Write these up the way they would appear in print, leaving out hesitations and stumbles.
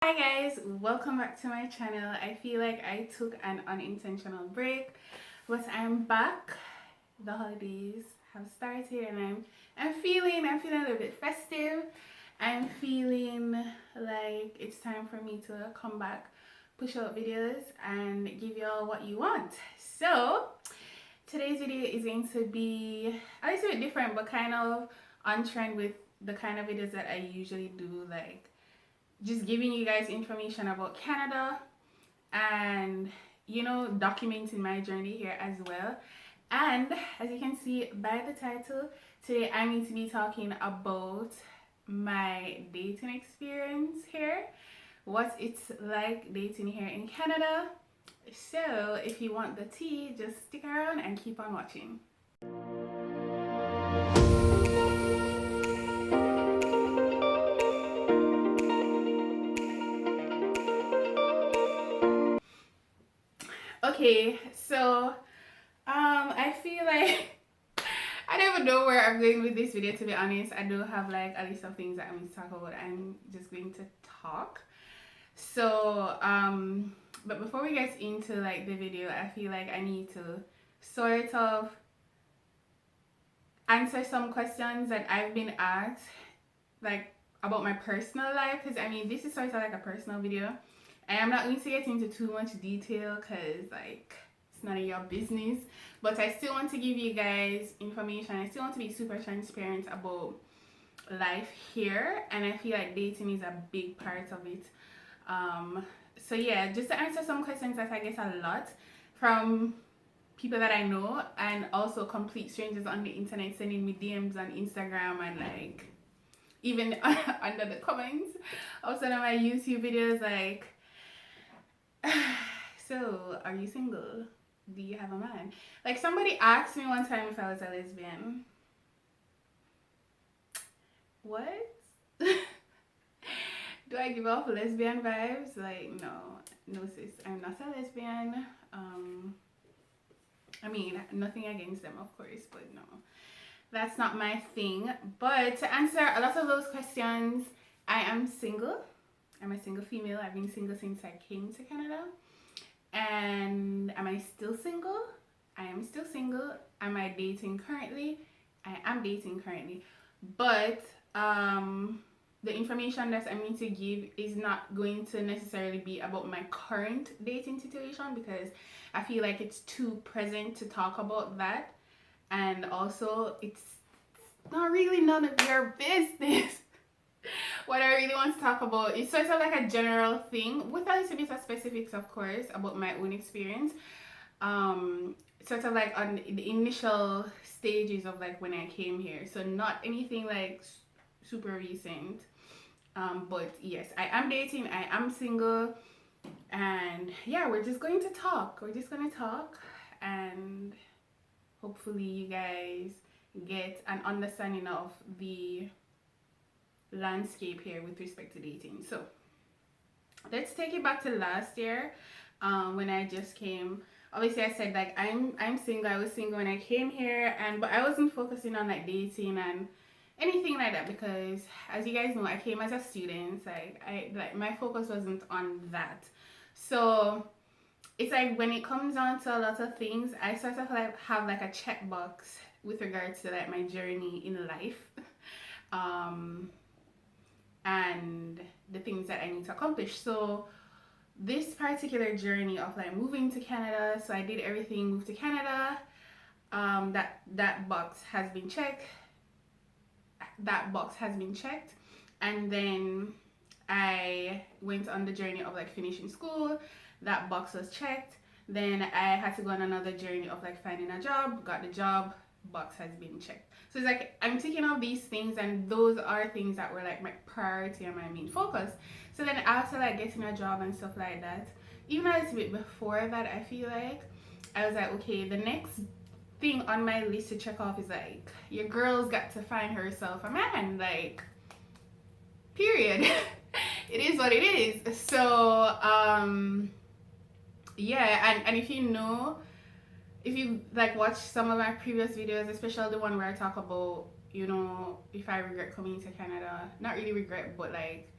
Hi guys, welcome back to my channel. I feel like I took an unintentional break, but I'm back. The holidays have started and I'm feeling a little bit festive. I'm feeling like it's time for me to come back, push out videos and give y'all what you want. So today's video is going to be a little bit different but kind of on trend with the kind of videos that I usually do, like just giving you guys information about Canada and documenting my journey here as well. And as you can see by the title, today I'm going to be talking about my dating experience here, what it's like dating here in Canada. So if you want the tea, just stick around and keep on watching. Okay, so I feel like I don't even know where I'm going with this video, to be honest. I do have like a list of things that I'm going to talk about. I'm just going to talk. So but before we get into like the video, I feel like I need to sort of answer some questions that I've been asked, like about my personal life, because I mean this is sort of like a personal video. And I'm not going to get into too much detail because like it's none of your business, but I still want to give you guys information. I still want to be super transparent about life here, and I feel like dating is a big part of it. So yeah, just to answer some questions that I get a lot from people that I know and also complete strangers on the internet sending me DMs on Instagram and like even under the comments of some of my YouTube videos, like so are you single? Do you have a man? Like somebody asked me one time if I was a lesbian. What? Do I give off lesbian vibes? Like no sis, I'm not a lesbian. I mean, nothing against them, of course, but no, that's not my thing. But to answer a lot of those questions, I am single. I'm a single female. I've been single since I came to Canada. And am I still single? I am still single. Am I dating currently? I am dating currently. But the information that I'm going to give is not going to necessarily be about my current dating situation, because I feel like it's too present to talk about that. And also, it's not really none of your business. What I really want to talk about is sort of like a general thing with a little bit of specifics, of course, about my own experience. Sort of like on the initial stages of like when I came here. So not anything like super recent. But yes, I am dating, I am single, and yeah, we're just going to talk. We're just going to talk, and hopefully you guys get an understanding of the landscape here with respect to dating. So let's take it back to last year, when I just came. Obviously I said like I'm single. I was single when I came here, and but I wasn't focusing on like dating and anything like that, because as you guys know, I came as a student. Like I like my focus wasn't on that. So it's like when it comes down to a lot of things, I sort of like have like a checkbox with regards to like my journey in life. And the things that I need to accomplish. So this particular journey of like moving to Canada, so I did everything, moved to Canada. That box has been checked. That box has been checked, and then I went on the journey of like finishing school. That box was checked. Then I had to go on another journey of like finding a job. Got the job. Box has been checked. So it's like I'm taking off these things, and those are things that were like my priority and my main focus. So then after like getting a job and stuff like that, even a little bit before that, I feel like I was like, okay, the next thing on my list to check off is like your girl's got to find herself a man, like period. It is what it is. So yeah, and if you know, if you like watch some of my previous videos, especially the one where I talk about, if I regret coming to Canada, not really regret, but like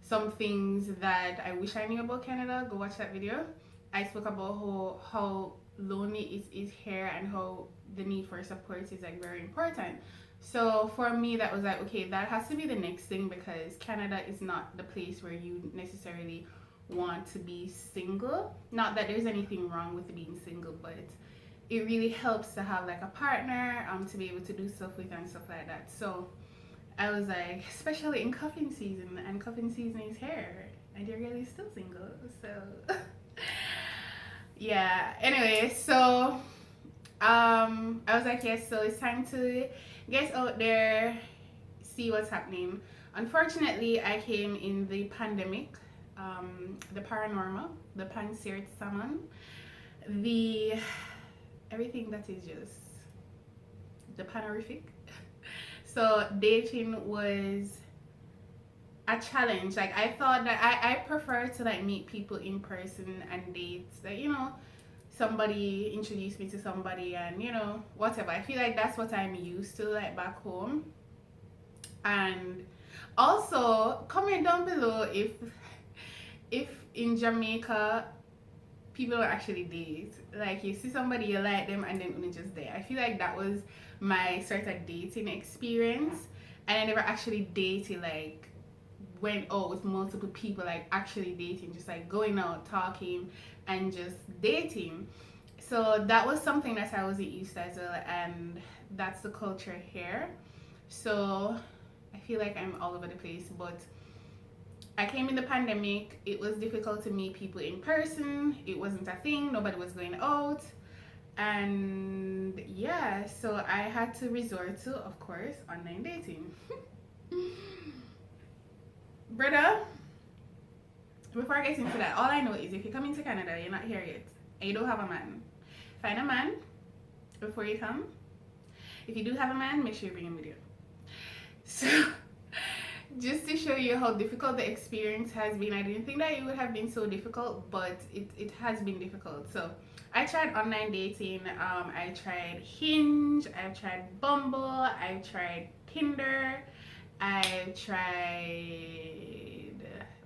some things that I wish I knew about Canada, go watch that video. I spoke about how lonely it is here and how the need for support is like very important. So for me, that was like, okay, that has to be the next thing, because Canada is not the place where you necessarily want to be single. Not that there's anything wrong with being single, but it really helps to have like a partner to be able to do stuff with and stuff like that. So I was like, especially in cuffing season, and cuffing season is here, and your girl is still single. So yeah. Anyway, so I was like, yes, so it's time to get out there, see what's happening. Unfortunately, I came in the pandemic, the paranormal, the pansert salmon, the everything that is just the panorific. So dating was a challenge. Like I thought that I prefer to like meet people in person and date. Like, you know, somebody introduced me to somebody and you know, whatever. I feel like that's what I'm used to like back home. And also comment down below if in Jamaica people don't actually date. Like you see somebody, you like them, and then only just there. I feel like that was my sort of dating experience, and I never actually dated, like went out with multiple people, like actually dating, just like going out, talking, and just dating. So that was something that I wasn't used to as well, and that's the culture here. So I feel like I'm all over the place, but I came in the pandemic. It was difficult to meet people in person. It wasn't a thing. Nobody was going out. And yeah, so I had to resort to, of course, online dating. Brother, before I get into that, all I know is if you're coming to Canada, you're not here yet, and you don't have a man, find a man before you come. If you do have a man, make sure you bring him with you. So just to show you how difficult the experience has been, I didn't think that it would have been so difficult, but it has been difficult. So I tried online dating. I tried Hinge, I've tried Bumble, I've tried Tinder, I've tried,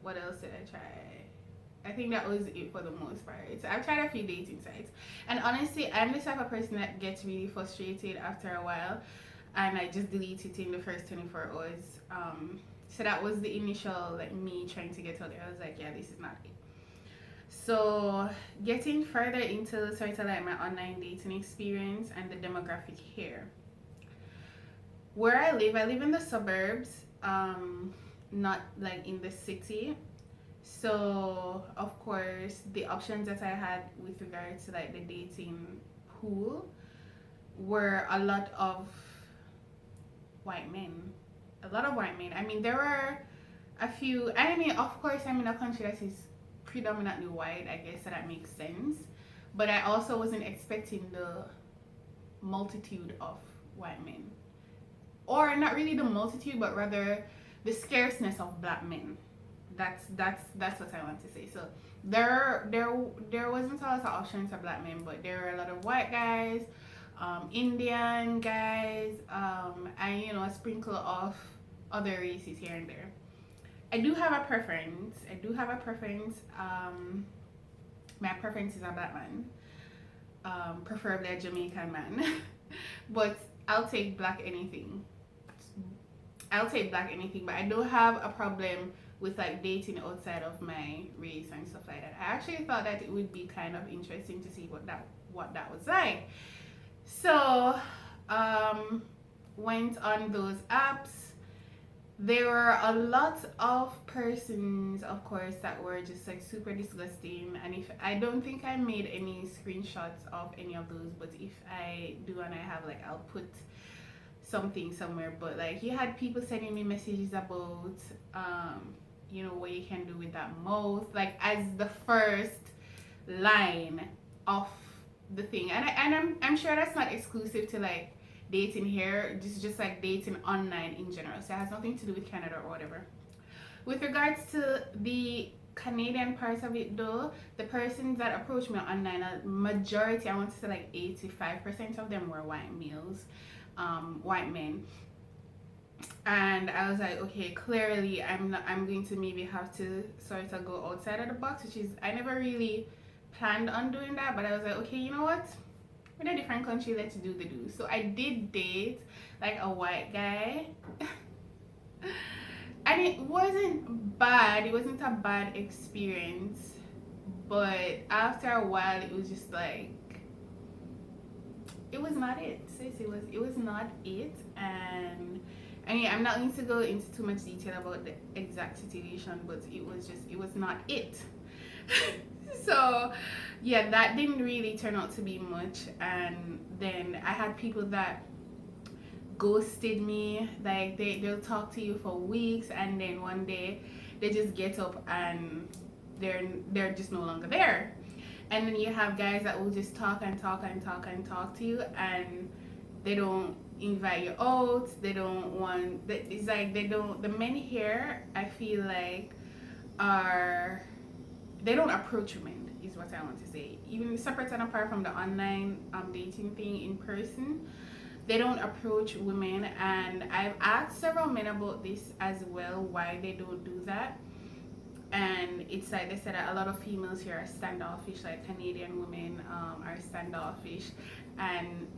what else did I try? I think that was it for the most part. So I've tried a few dating sites, and honestly, I'm the type of person that gets really frustrated after a while, and I just delete it in the first 24 hours. So that was the initial like me trying to get out there. I was like, yeah, this is not it. So getting further into sort of like my online dating experience and the demographic here. Where I live in the suburbs, not like in the city. So of course the options that I had with regards to like the dating pool were a lot of white men. A lot of white men. I mean, there were a few. I mean, of course, I'm in a country that is predominantly white. I guess that makes sense. But I also wasn't expecting the multitude of white men, or not really the multitude, but rather the scarceness of black men. That's what I want to say. So there wasn't a lot of options for black men, but there were a lot of white guys, Indian guys, and you know, a sprinkle of other races here and there. I do have a preference. My preference is a black man, preferably a Jamaican man, but I'll take black anything. But I don't have a problem with like dating outside of my race and stuff like that. I actually thought that it would be kind of interesting to see what that was like. So went on those apps. There were a lot of persons, of course, that were just like super disgusting, and if I don't think I made any screenshots of any of those, but if I do and I have, like, I'll put something somewhere. But like, you had people sending me messages about you know, what you can do with that mouth, like as the first line of the thing. And I'm sure that's not exclusive to like dating here. This is just like dating online in general, so it has nothing to do with Canada or whatever. With regards to the Canadian part of it though, the persons that approached me online, a majority, I want to say like 85% of them were white males, white men. And I was like, okay, clearly I'm going to maybe have to sort of go outside of the box, which is I never really planned on doing that, but I was like, okay, you know what? We're in a different country, let's do the do. So I did date like a white guy. And it wasn't bad. It wasn't a bad experience. But after a while it was just like it was not it. Sis, it was not it. And I mean, I'm not going to go into too much detail about the exact situation, but it was not it. So yeah, that didn't really turn out to be much. And then I had people that ghosted me. Like they'll talk to you for weeks, and then one day they just get up and they're just no longer there. And then you have guys that will just talk and talk and talk and talk to you, and they don't invite you out. They don't want. It's like they don't. The men here, I feel like, are they don't approach women. Is what I want to say. Even separate and apart from the online dating thing in person, they don't approach women. And I've asked several men about this as well, why they don't do that. And it's like they said that a lot of females here are standoffish, like Canadian women are standoffish, and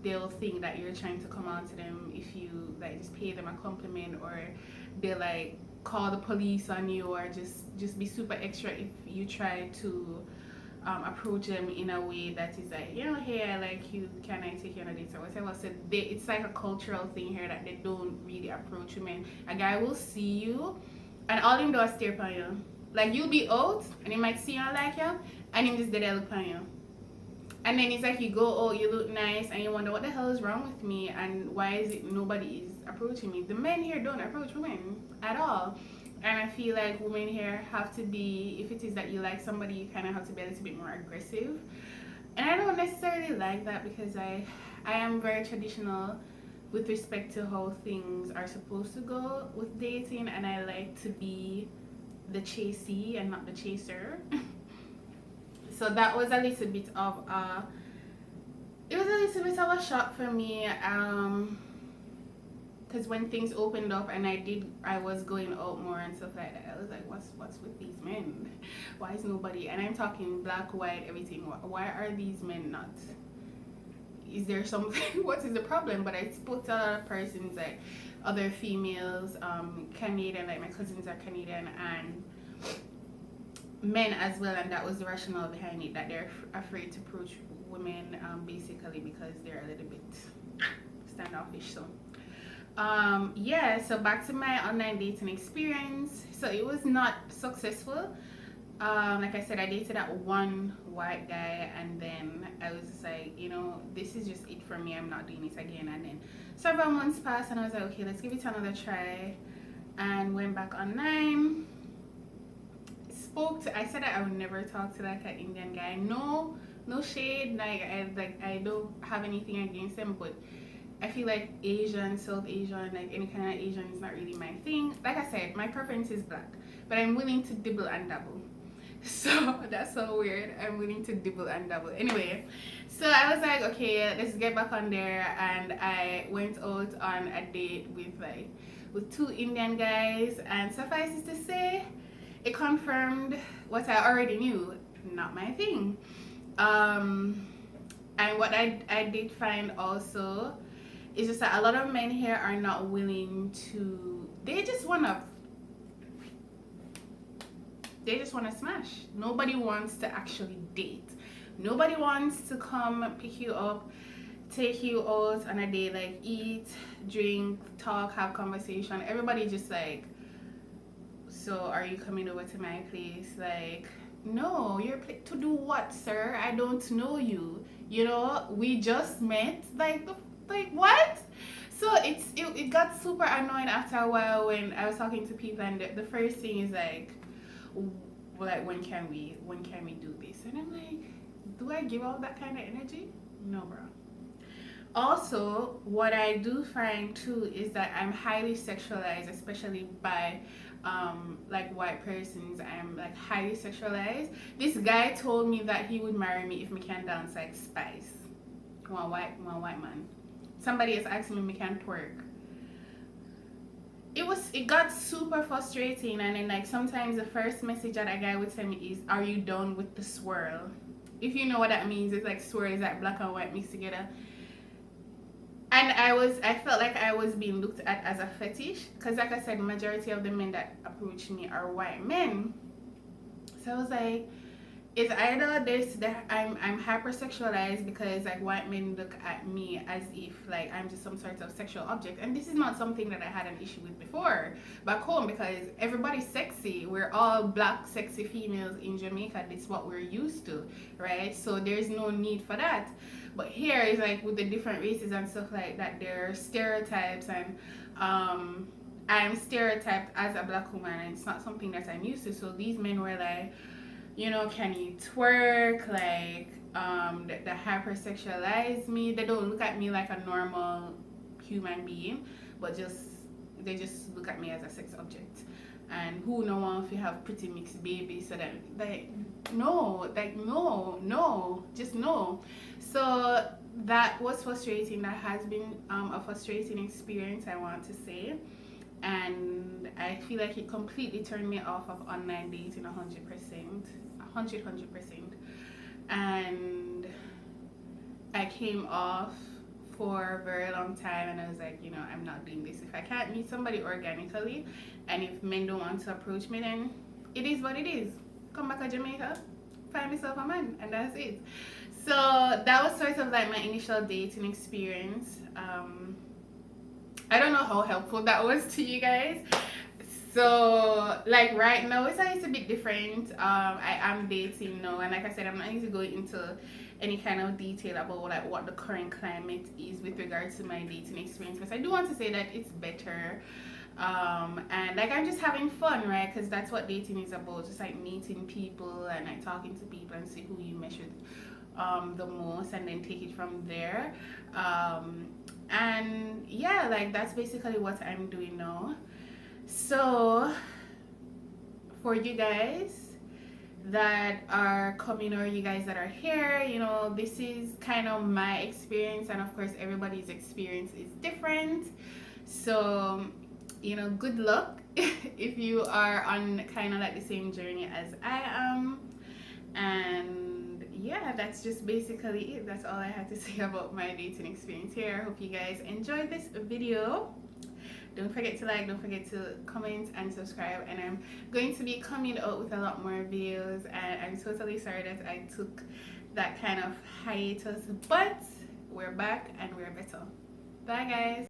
they'll think that you're trying to come on to them if you like just pay them a compliment, or they like call the police on you, or just be super extra if you try to approach them in a way that is like, you know, hey, I like you, can I take you on a date or whatever. So it's like a cultural thing here that they don't really approach women. A guy will see you and all him do is stare upon you. Like you'll be out and he might see you and like you, and him just did look upon you. And then it's like you go out, you look nice, and you wonder what the hell is wrong with me, and why is it nobody is approaching me. The men here don't approach women at all. And I feel like women here have to be, if it is that you like somebody, you kind of have to be a little bit more aggressive. And I don't necessarily like that, because I am very traditional with respect to how things are supposed to go with dating, and I like to be the chasee and not the chaser. So that was a little bit of it was a little bit of a shock for me, because when things opened up and I was going out more and stuff like that, I was like, what's with these men? Why is nobody? And I'm talking black, white, everything. Why are these men not? Is there something? What is the problem? But I spoke to a lot of persons, like other females, Canadian, like my cousins are Canadian, and men as well, and that was the rationale behind it, that they're afraid to approach women, basically because they're a little bit standoffish. So yeah, so back to my online dating experience. So it was not successful. Like I said, I dated that one white guy, and then I was just like, you know, this is just it for me, I'm not doing it again. And then several months passed, and I was like, okay, let's give it another try, and went back online. I said that I would never talk to like an Indian guy. No shade. Like I don't have anything against them, but I feel like Asian, South Asian, like any kind of Asian is not really my thing. Like I said, my preference is black, but I'm willing to dibble and dabble. So that's so weird. I'm willing to dibble and dabble. Anyway, so I was like, okay, let's get back on there, and I went out on a date with two Indian guys, and suffice it to say, it confirmed what I already knew, not my thing. And what I did find also is just that a lot of men here are not willing to, they just wanna smash. Nobody wants to actually date. Nobody wants to come pick you up, take you out on a date, like eat, drink, talk, have conversation. Everybody just like, so are you coming over to my place? Like, no, you're to do what, sir? I don't know you. You know, we just met. Like what? So it got super annoying after a while when I was talking to people, and the first thing is like when can we do this? And I'm like, do I give out that kind of energy? No, bro. Also, what I do find too is that I'm highly sexualized, especially by like white persons. I'm like highly sexualized. This guy told me that he would marry me if me can dance like Spice. One white man. Somebody is asking me can twerk. it got super frustrating, and then like sometimes the first message that a guy would send me is, "Are you done with the swirl?" If you know what that means, it's like swirl is like black and white mixed together. And I felt like I was being looked at as a fetish, because like I said, majority of the men that approach me are white men. So I was like, it's either this that I'm hypersexualized because like white men look at me as if like I'm just some sort of sexual object, and this is not something that I had an issue with before back home, because everybody's sexy. We're all black sexy females in Jamaica. This is what we're used to, right? So there's no need for that. But here is like with the different races and stuff like that, there are stereotypes, and I'm stereotyped as a black woman, and it's not something that I'm used to. So these men were like, you know, can you twerk? Like, the hypersexualize me. They don't look at me like a normal human being, but they just look at me as a sex object. And who know one if you have pretty mixed babies, so that like no, like no, just no. So that was frustrating. That has been a frustrating experience, I want to say. And I feel like it completely turned me off of online dating 100%. 100%. And I came off for a very long time, and I was like, you know, I'm not doing this. If I can't meet somebody organically, and if men don't want to approach me, then it is what it is. Come back to Jamaica, find myself a man, and that's it. So that was sort of like my initial dating experience. I don't know how helpful that was to you guys. So like right now it's a little bit different. I am dating now, and like I said, I'm not going to go into any kind of detail about like what the current climate is with regards to my dating experience, because I do want to say that it's better. And like I'm just having fun, right? Because that's what dating is about, just like meeting people and like talking to people and see who you mesh with the most, and then take it from there. And yeah, like that's basically what I'm doing now. So for you guys that are coming, or you guys that are here, you know, this is kind of my experience, and of course everybody's experience is different. So, you know, good luck if you are on kind of like the same journey as I am. And yeah, that's just basically it. That's all I had to say about my dating experience here. I hope you guys enjoyed this video. Don't forget to like, don't forget to comment and subscribe, and I'm going to be coming out with a lot more videos, and I'm totally sorry that I took that kind of hiatus, but we're back and we're better. Bye guys.